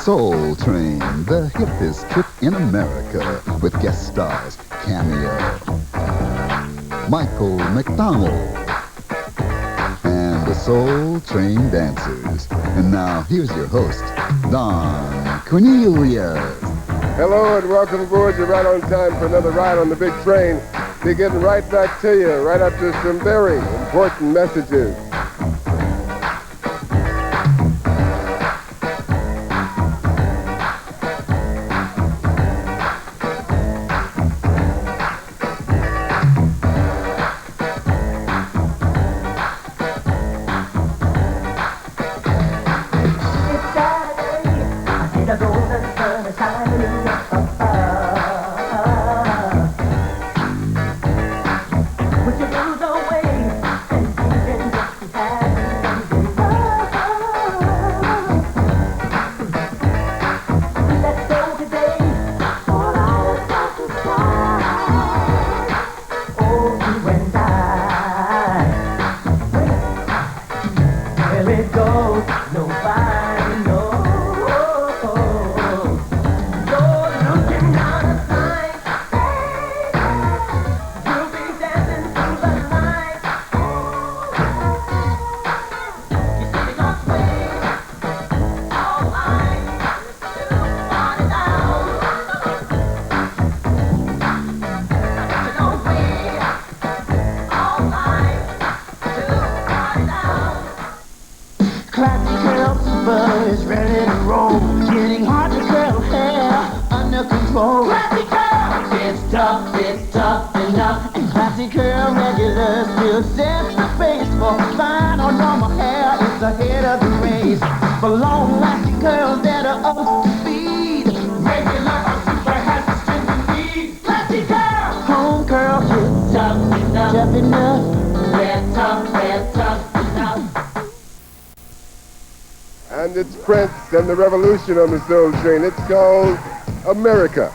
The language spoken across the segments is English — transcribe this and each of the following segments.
Soul Train, the hippest trip in America, with guest stars Cameo, Michael McDonald, and the Soul Train Dancers. And now, here's your host, Don Cornelius. Hello and welcome aboard. You're right on time for another ride on the big train. We're getting right back to you, right after some very important messages. And it's Prince and the Revolution on the Soul Train. It's called America.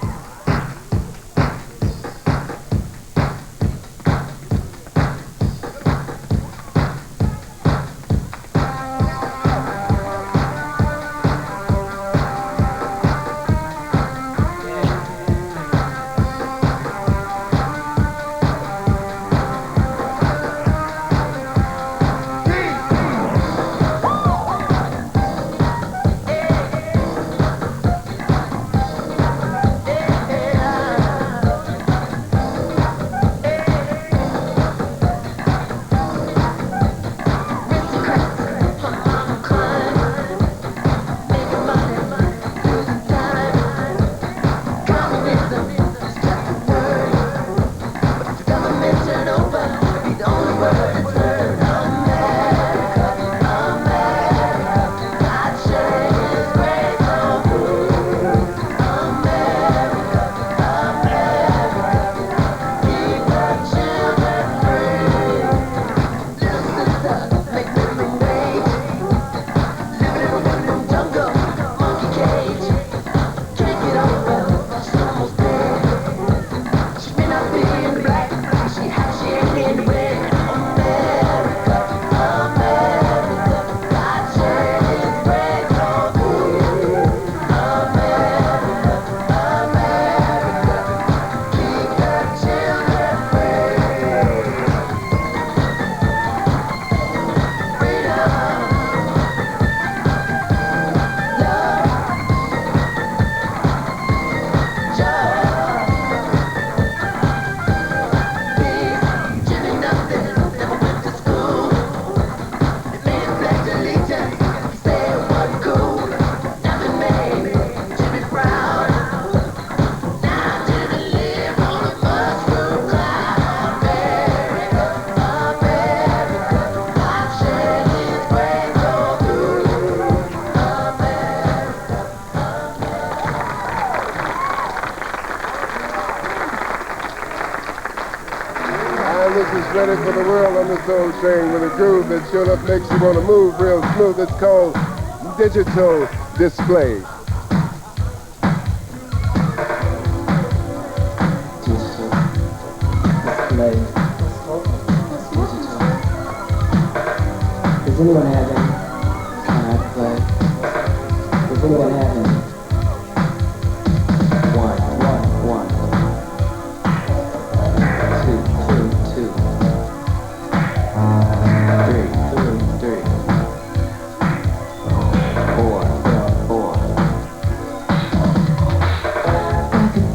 Ready for the world on the Soul Train with a groove that sure enough makes you want to move real smooth. It's called Digital Display. Digital Display. Does anyone have any? Can I play? Does anyone have any?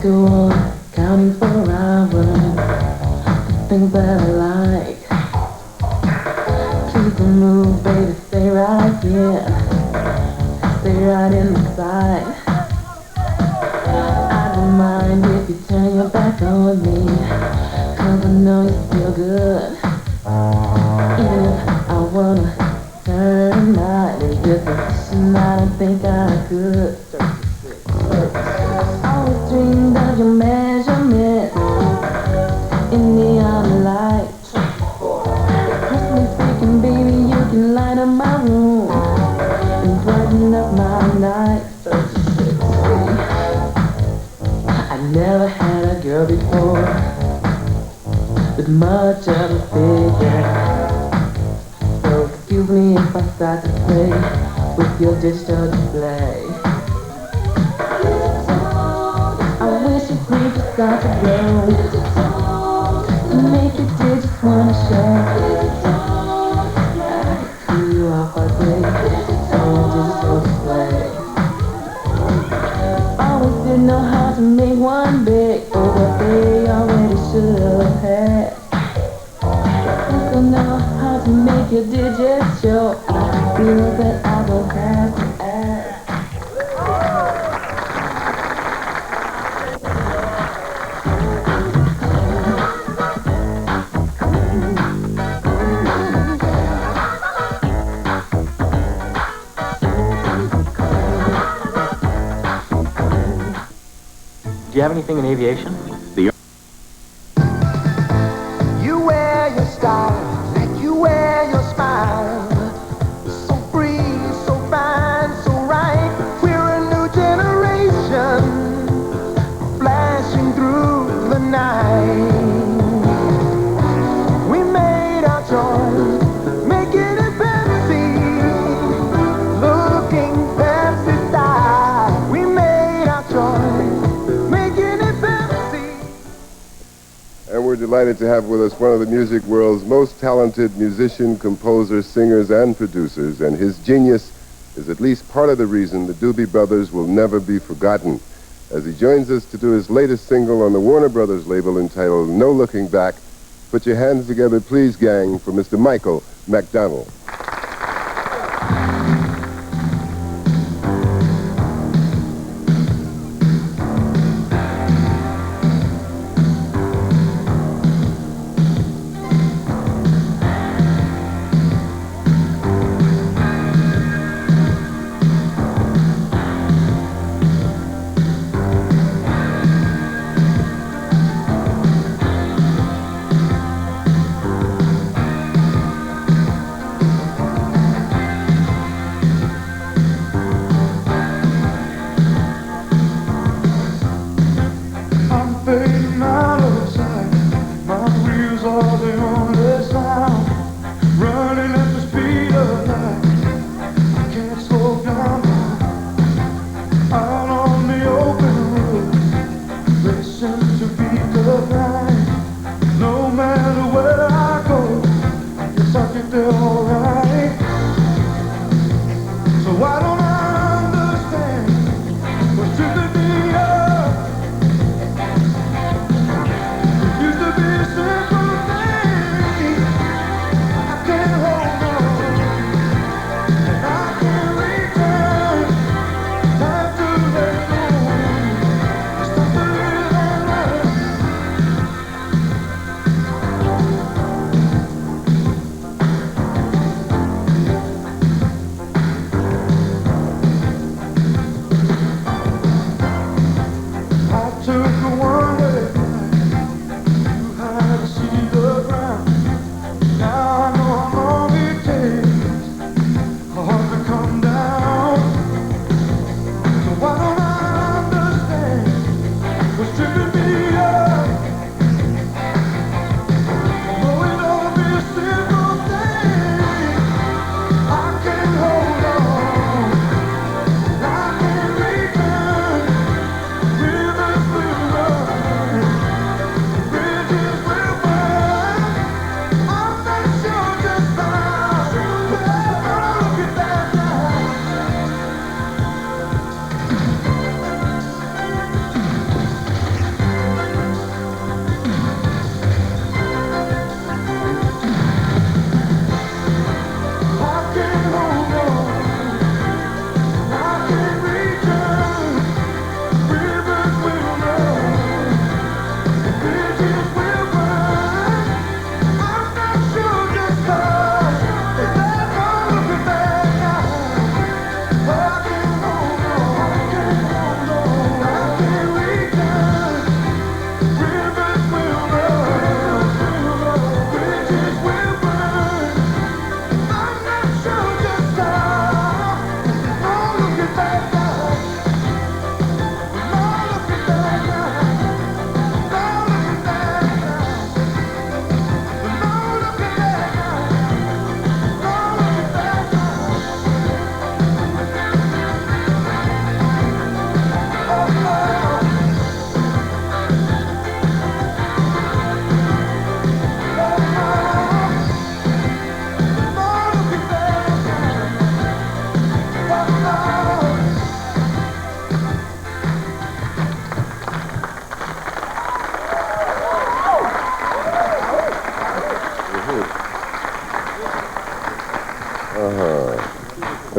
go on counting for hours. The things that I like. Please don't move, baby, stay right here. Stay right in my side. I don't mind if you turn your back on me, 'cause I know you feel good. Even if I wanna turn night in this position, I don't think I could. Always dreamed of your measurement in neon light. Press me freaking, baby, you can light up my room and brighten up my night. I never had a girl before with much of a figure. So excuse me if I start to play with your digital display. I wish your brain could start to blow to make the digits wanna show. I could cool you off all day on your digital display. Always didn't know how to make one big, oh, but they already should have had. I don't know how to make your digits show. I feel that I don't have to ask. Do you have anything in aviation? You wear your style like you wear your smile. So free, so fine, so right. We're a new generation flashing through the night. We made our choice, making it Pepsi, looking Pepsi style. We made our choice, making it Pepsi. And we're delighted to have with us one of the music world's most talented musician, composers, singers, and producers. And his genius is at least part of the reason the Doobie Brothers will never be forgotten. As he joins us to do his latest single on the Warner Brothers label entitled No Looking Back. Put your hands together, please, gang, for Mr. Michael McDonald.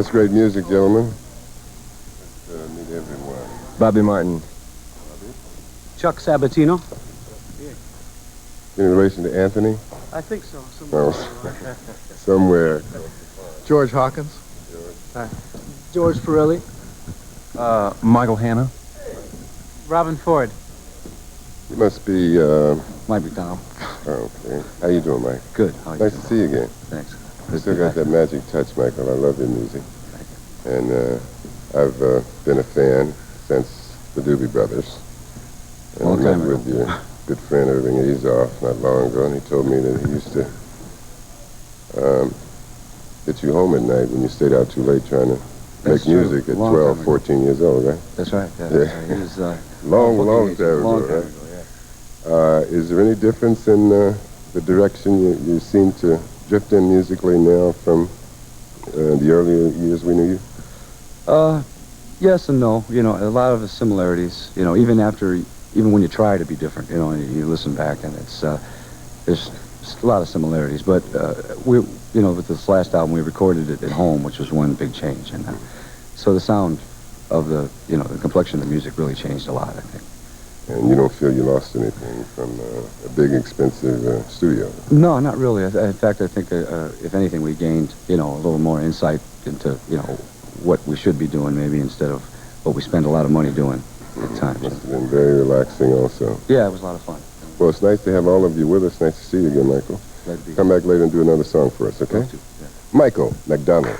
That's great music, gentlemen. Let's meet everyone. Bobby Martin. Chuck Sabatino. In relation to Anthony? I think so. No. Somewhere. George Hawkins. George Perilli. Michael Hanna. Robin Ford. You must be, Mike McDonald. okay. How you doing, Mike? Good. How are you Nice to doing? see you again. Thanks. You still got that magic touch, Michael. I love your music. And I've been a fan since the Doobie Brothers. And Long I met time ago. with your good friend Irving Azoff not long ago, and he told me that he used to get you home at night when you stayed out too late trying to That's make true. music at Long 12, time ago. 14 years old, right? That's right. Yeah. That's right. He was, Long time long ago, time right? ago, yeah. Is there any difference in the direction you seem to drift in musically now from the earlier years we knew you? Yes and no. You know, a lot of the similarities. You know, even when you try to be different, you know, and you listen back, and it's there's a lot of similarities. But you know, with this last album, we recorded it at home, which was one big change, and so the sound of the complexion of the music really changed a lot, I think. And you don't feel you lost anything from a big, expensive studio? No, not really. In fact, I think if anything, we gained a little more insight into what we should be doing, maybe instead of what we spend a lot of money doing at times. Must have been very relaxing also. Yeah, it was a lot of fun. Well, it's nice to have all of you with us. Nice to see you again, Michael. Glad to be Come back later and do another song for us, okay? Love to, yeah. Michael McDonald.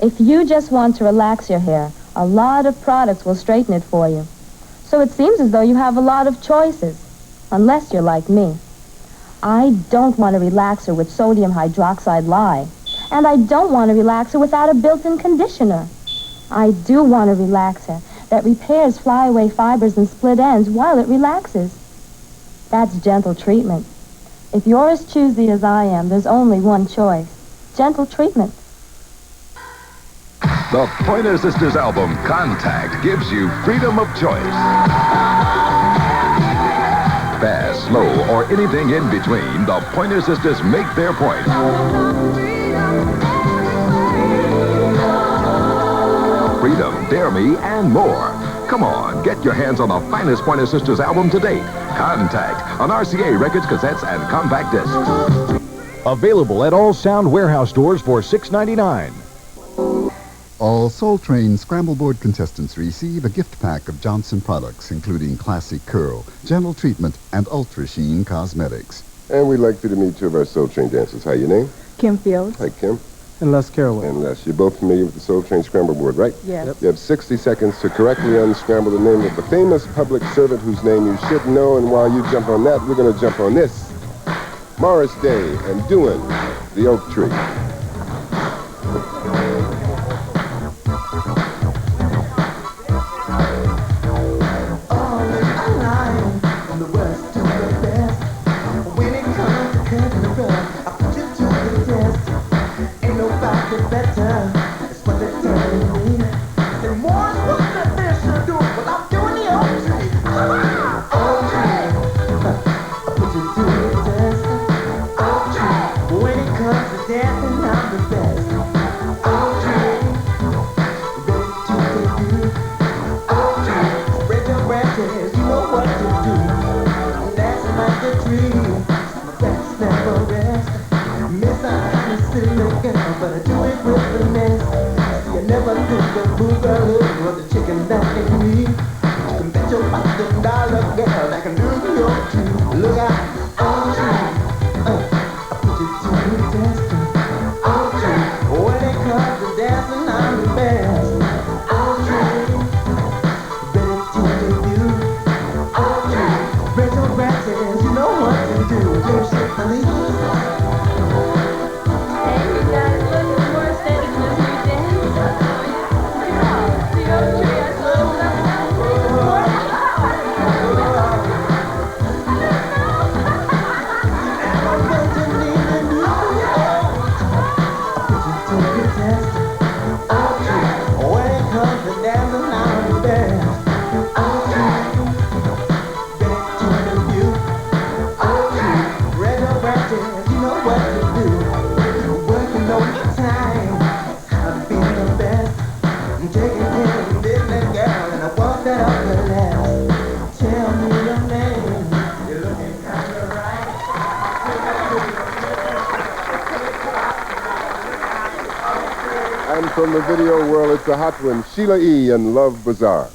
If you just want to relax your hair, a lot of products will straighten it for you. So it seems as though you have a lot of choices, unless you're like me. I don't want a relaxer with sodium hydroxide lye, and I don't want a relaxer without a built-in conditioner. I do want a relaxer that repairs flyaway fibers and split ends while it relaxes. That's gentle treatment. If you're as choosy as I am, there's only one choice. Gentle treatment. The Pointer Sisters album, Contact, gives you freedom of choice. Fast, slow, or anything in between, the Pointer Sisters make their point. Freedom, Dare Me, and more. Come on, get your hands on the finest Pointer Sisters album to date. Contact, on RCA records, cassettes, and compact discs. Available at all Sound Warehouse stores for $6.99. All Soul Train Scramble Board contestants receive a gift pack of Johnson products, including Classic Curl, Gentle Treatment, and Ultra Sheen Cosmetics. And we'd like you to meet two of our Soul Train dancers. Hi, your name? Kim Fields. Hi, Kim. And Les Carraway. And Les. You're both familiar with the Soul Train Scramble Board, right? Yes. Yep. You have 60 seconds to correctly unscramble the name of the famous public servant whose name you should know. And while you jump on that, we're going to jump on this. Morris Day and doing the Oak Tree. Hey, you guys, look at Morris Day. And from the video world, it's a hot one, Sheila E. and Love Bazaar.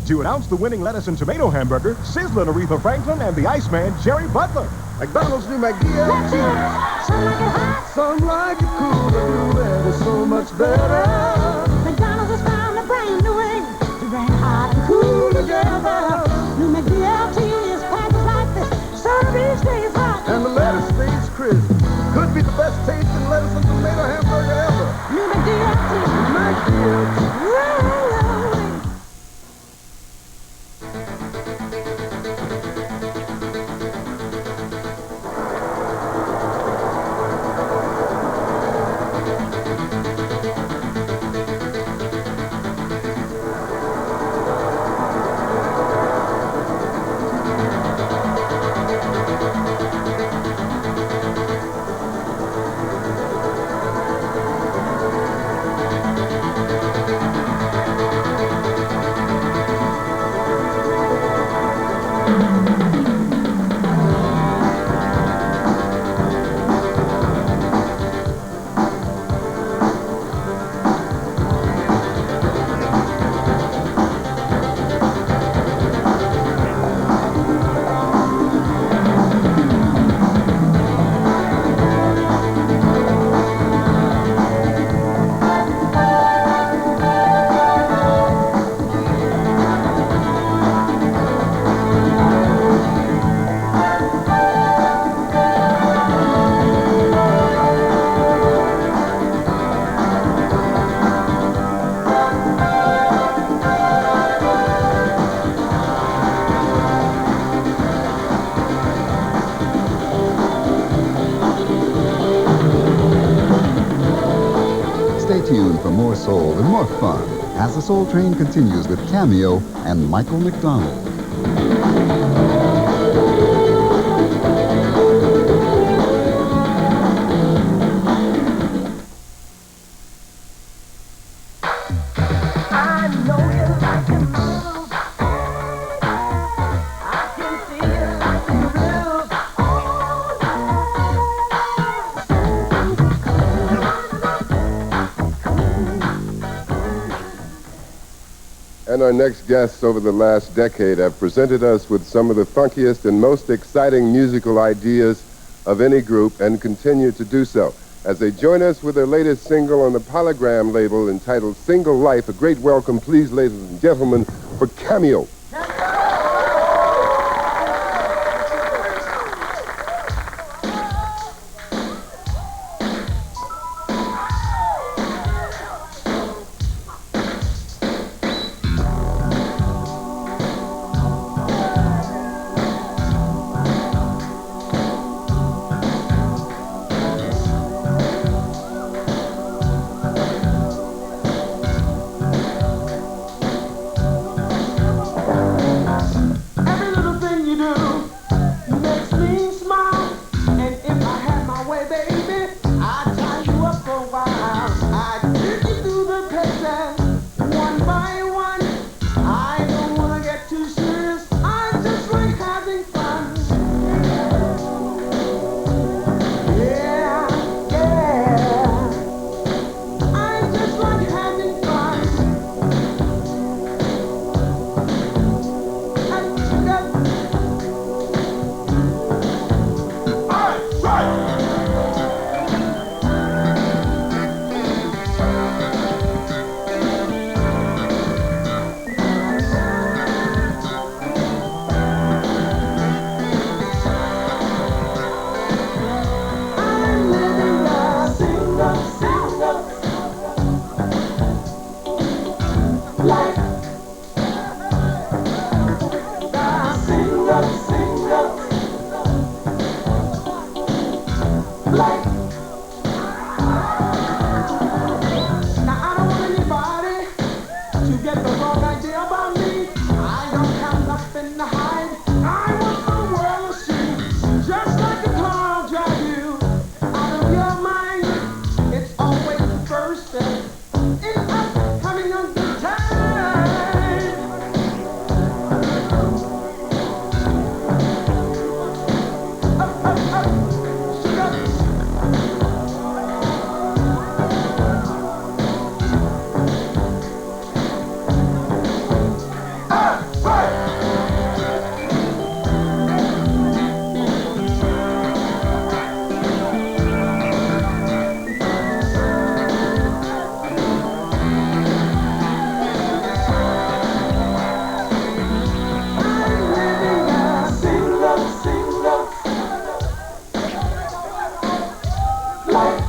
To announce the winning lettuce and tomato hamburger, Sizzlin' Aretha Franklin and the Iceman, Jerry Butler. McDonald's new McGee. Some like it cool, but new red is so much better. McDonald's has found a brand new way to bring hot and cool together. New McDLT is packaged like this, serving stays hot. And the lettuce stays crisp. Could be the best tasting lettuce and tomato hamburger ever. New McDLT. McDLT. Stay tuned for more soul and more fun as the Soul Train continues with Cameo and Michael McDonald. I know you like to move. I can feel like you groove. And our next guests over the last decade have presented us with some of the funkiest and most exciting musical ideas of any group and continue to do so. As they join us with their latest single on the Polygram label entitled Single Life, a great welcome, please, ladies and gentlemen, for Cameo. Every little thing you do makes me smile. And if I had my way, baby, I'd tie you up for a while. I'd get you through the paces one by one. I don't wanna get too serious. I just like having fun. Yeah, yeah. I just like having fun. I'm living a single life. A single life. Now I don't want anybody to get the wrong idea about me. I don't have nothing to hide. I want the world to see. Just like a car will drive you out of your mind. It's always the first step in us having a good time. Up, shoot up. I'm living a single life.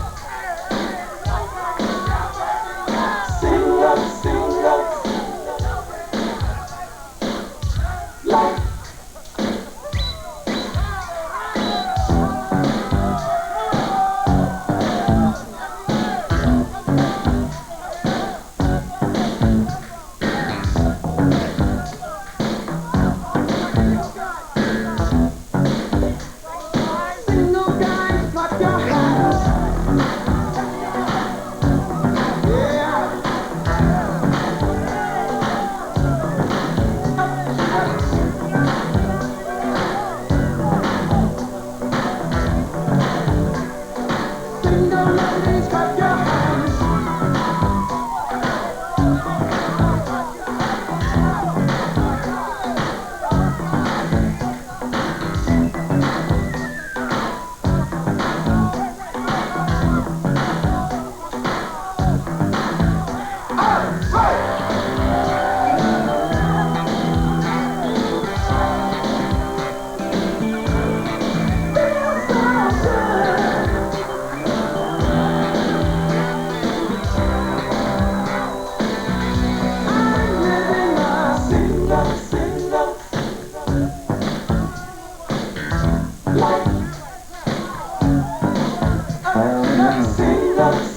Single life. Single guys, clap your hands. Yeah. Single ladies, clap your hands.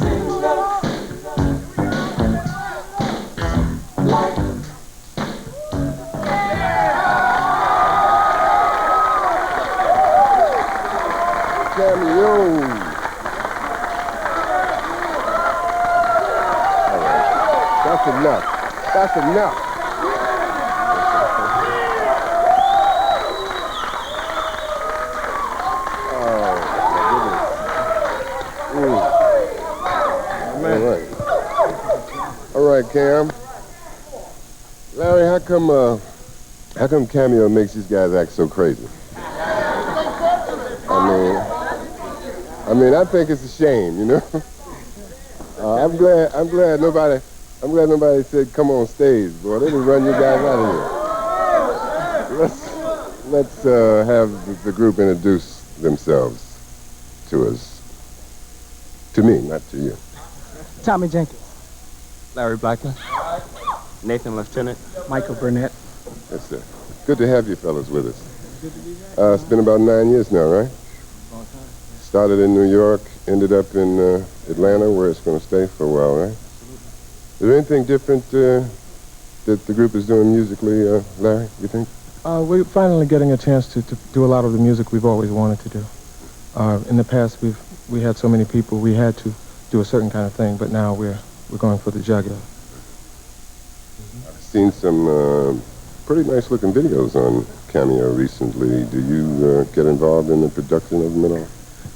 Single Cameo. All right. That's enough. That's enough. All right, Cam. Larry, how come Cameo makes these guys act so crazy? I think it's a shame, you know. I'm glad nobody said come on stage, boy. They didn't run you guys out of here. Let's have the group introduce themselves to us. To me, not to you. Tommy Jenkins. Larry Blackman. Nathan Lieutenant. Michael Burnett. Yes, sir. Good to have you fellas with us. It's been about 9 years now, right? Started in New York, ended up in Atlanta, where it's going to stay for a while, right? Is there anything different that the group is doing musically, Larry, you think? We're finally getting a chance to do a lot of the music we've always wanted to do. In the past, we had so many people, we had to do a certain kind of thing, but now we're going for the jugular. I've seen some pretty nice-looking videos on Cameo recently. Do you get involved in the production of them at all?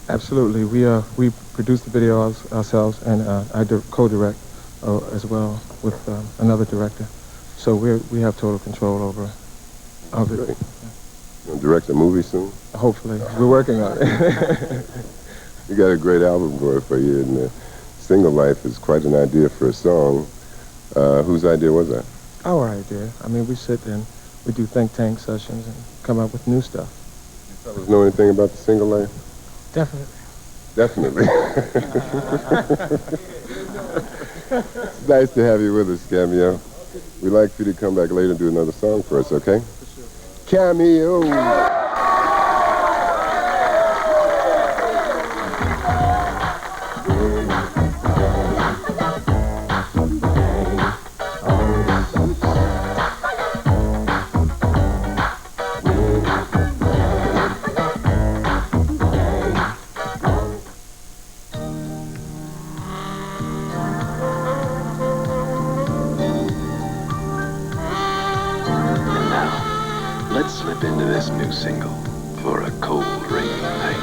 Absolutely. We produce the video ourselves, and I co-direct as well with another director. So we have total control over it. Great. You'll direct a movie soon? Hopefully. We're working on it. You got a great album going for you, and Single Life is quite an idea for a song. Whose idea was that? Our idea. I mean, we sit and we do think tank sessions and come up with new stuff. You fellas know anything about the Single Life? Definitely. Definitely. It's nice to have you with us, Cameo. We'd like for you to come back later and do another song for us, okay? Cameo. Let's slip into this new single for a cold, rainy night.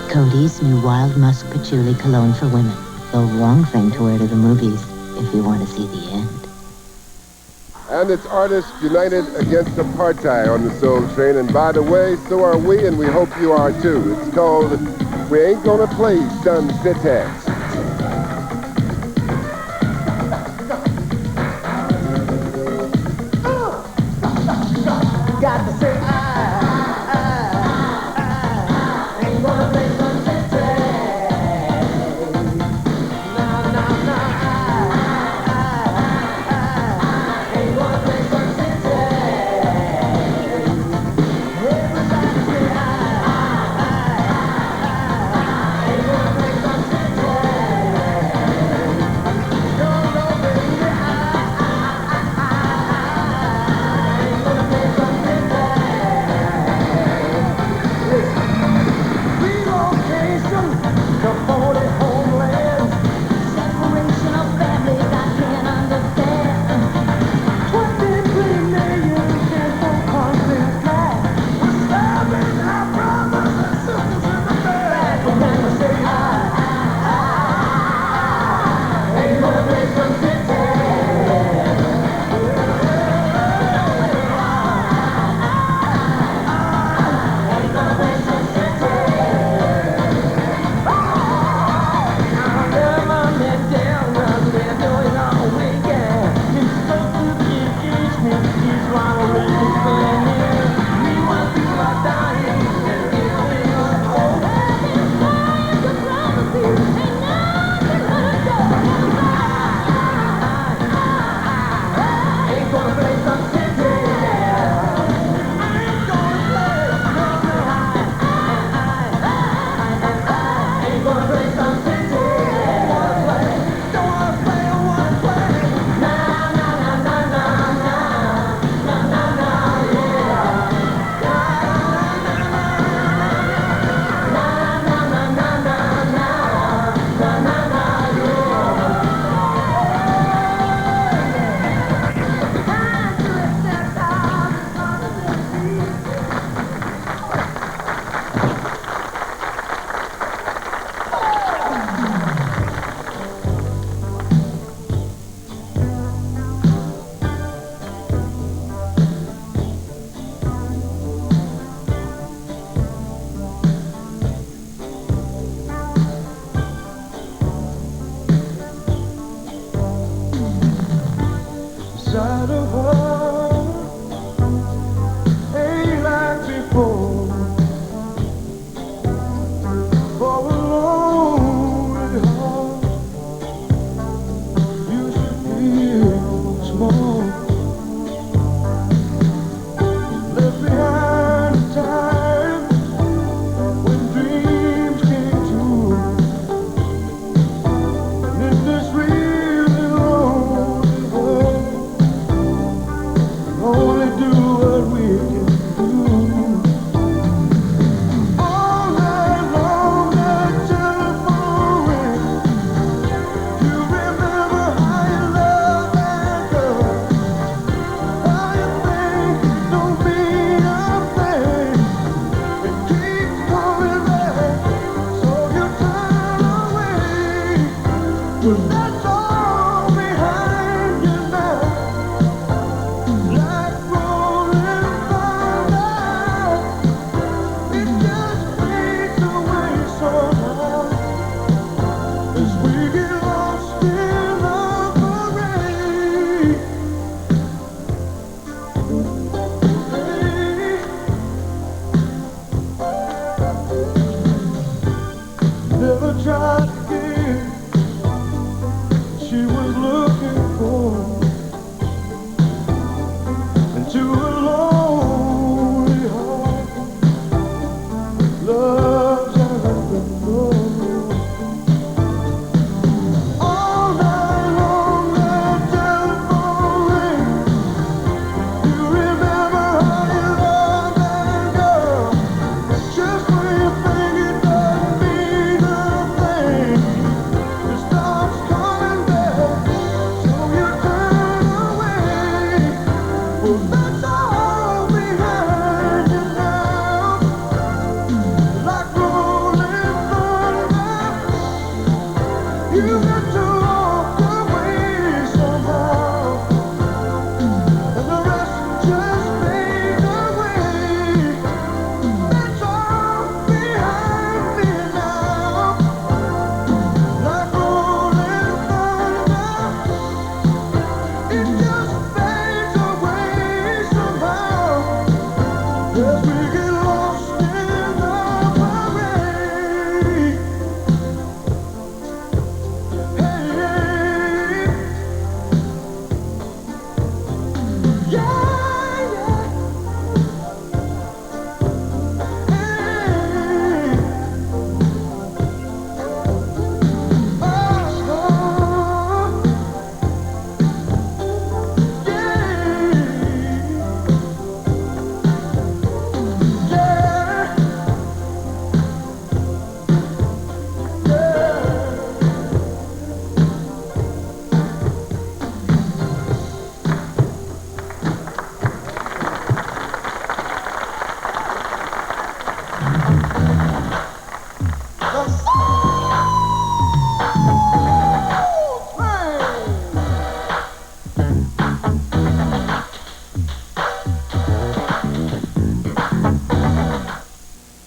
Cody's new Wild Musk Patchouli Cologne for Women. The wrong thing to wear to the movies if you want to see the end. And it's artists united against apartheid on the Soul Train. And by the way, so are we, and we hope you are too. It's called We Ain't Gonna Play Sun City. Got to say I ain't gonna play Sun City. No, I ain't gonna play Sun City. Everybody say I ain't gonna play Sun City. inside of her ain't like before. For a lonely heart used to feel small, left behind a time when dreams came true. And in this really lonely world, only do what we can do. All night long that telephone rings. You remember how you loved that girl, how you think it don't mean a thing. It keeps coming back, so you turn away. But that's all behind you now. Like rolling thunder, it just fades away somehow as we get lost in the parade. Never tried again. She was looking for into a lonely heart. Love's an open door. All night long that telephone rings. You remember how you loved that girl, just when you think it doesn't mean a thing. It starts coming back, so you turn away. Well, that's all behind you now. Like rolling thunder, you got to walk away somehow, and the rest just fades away. That's all behind me now. Like rolling thunder, it just fades away somehow as we get lost in the parade. Hey, yeah, yeah. Hey,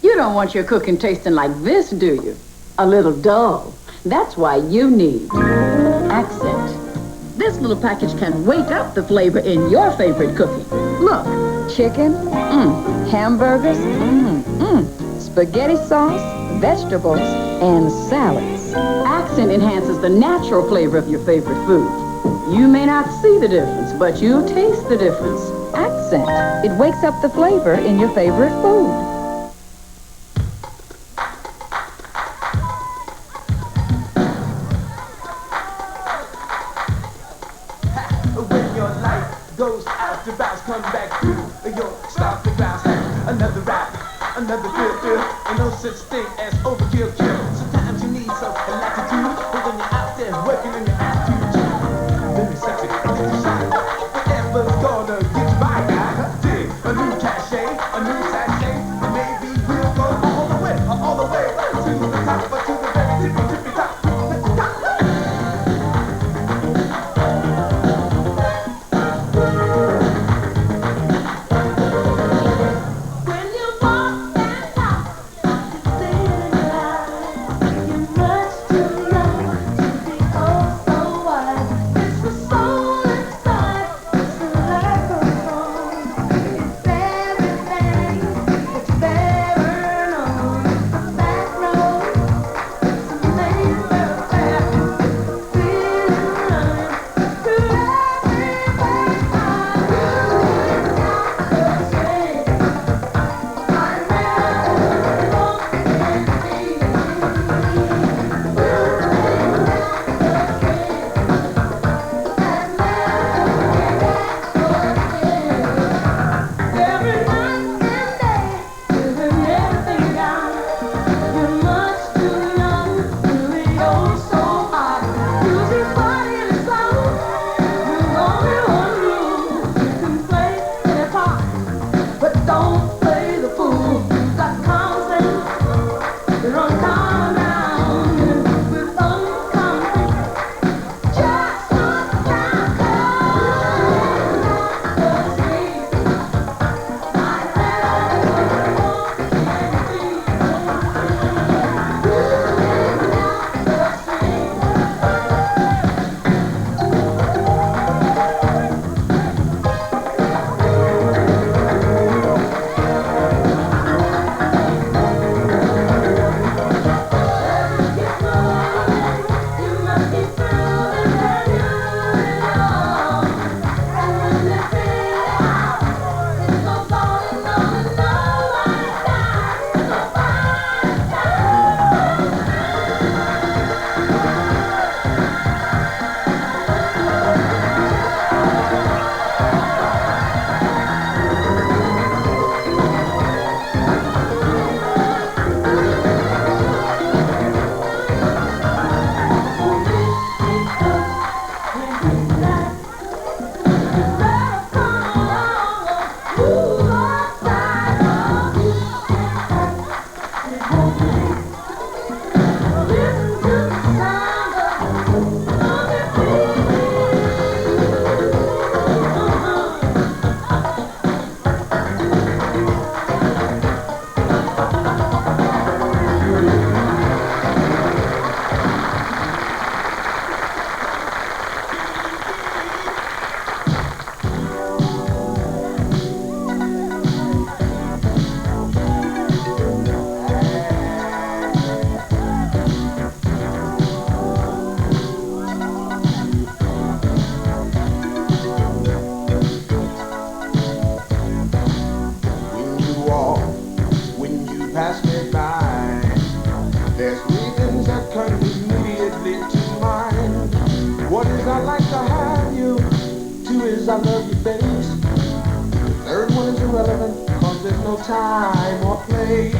You don't want your cooking tasting like this, do you? A little dull. That's why you need Accent. This little package can wake up the flavor in your favorite cooking. Look. Chicken, hamburgers, spaghetti sauce, vegetables, and salads. Accent enhances the natural flavor of your favorite food. You may not see the difference, but you'll taste the difference. Accent. It wakes up the flavor in your favorite food. When your life goes out to bounce, come back through. You'll start to bounce. Another rap, another feel. Ain't no such thing as overkill. Sometimes you need some latitude, but when you're out there working on your attitude, very sexy, whatever's gonna get you by, guy. Dig a new cachet, a new sachet, and maybe we'll go all the way to the top, but to the very tippy top. When you walk that talk, you say it in your eyes. is I love you face. The third one is irrelevant, cause there's no time or place.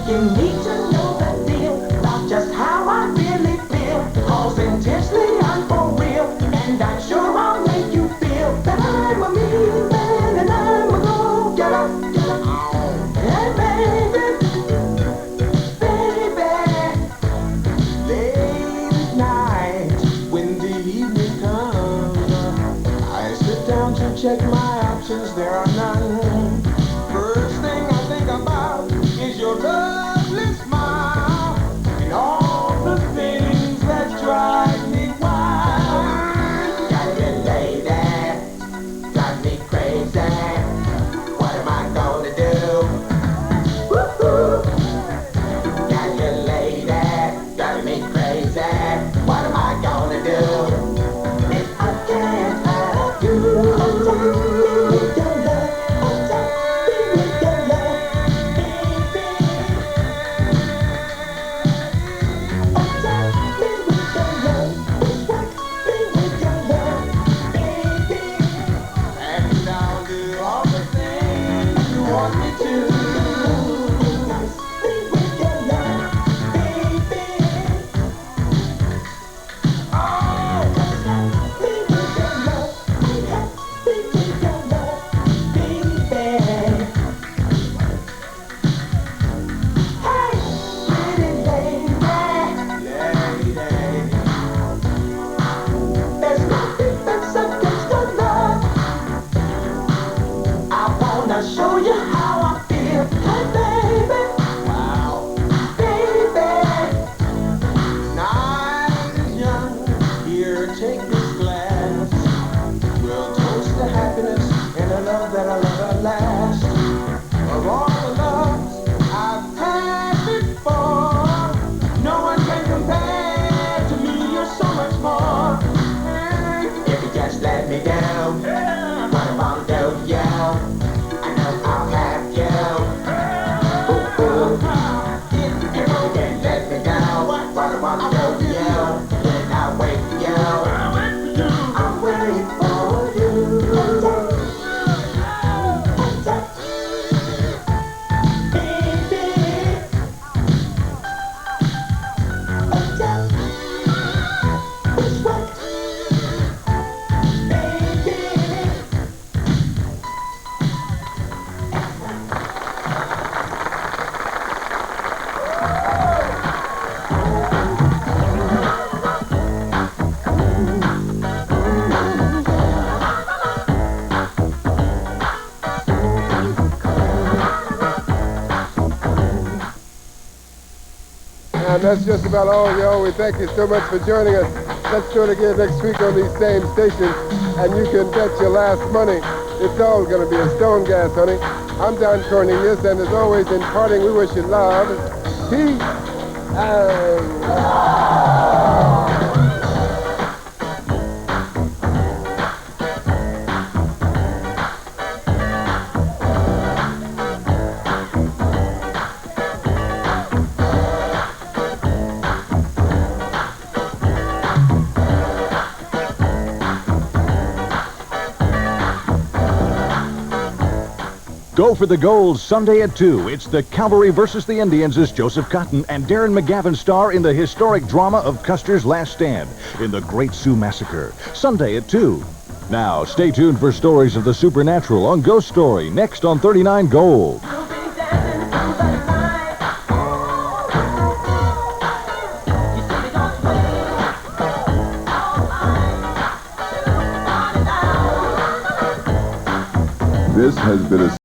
You need to know the deal about just how I really feel. Cause intensely I'm for real, and I'm sure I'll make you feel that I'm a mean man and I'm a go-getter. Hey baby, late at night when the evening comes, I sit down to check my options, there are none. First thing I think about is your lovely smile and all the things that drive me wild. Got me lady, drive me crazy. What am I gonna do? Woo-hoo. Got me lady, drive me crazy. What am I gonna do if I can't have you? I'll show you how I feel. Hey baby, wow, baby. Night is young, here take this glass. We'll toast to happiness and a love that'll never last. Of all the loves I've had before, no one can compare to me, you're so much more. If you just let me down, what am I gonna do, yeah? I'll have you. Ooh, ooh. If you can't let me down, what am I gonna do, yeah? Then I'll wait for you. I'm waiting for you. And that's just about all, y'all. We thank you so much for joining us. Let's do it again next week on these same stations. And you can bet your last money it's all going to be a stone gas, honey. I'm Don Cornelius, and as always, in parting, we wish you love, peace, and... Go for the gold Sunday at 2. It's the Cavalry versus the Indians as Joseph Cotton and Darren McGavin star in the historic drama of Custer's Last Stand in the Great Sioux Massacre. Sunday at 2. Now, stay tuned for stories of the supernatural on Ghost Story, next on 39 Gold. This has been a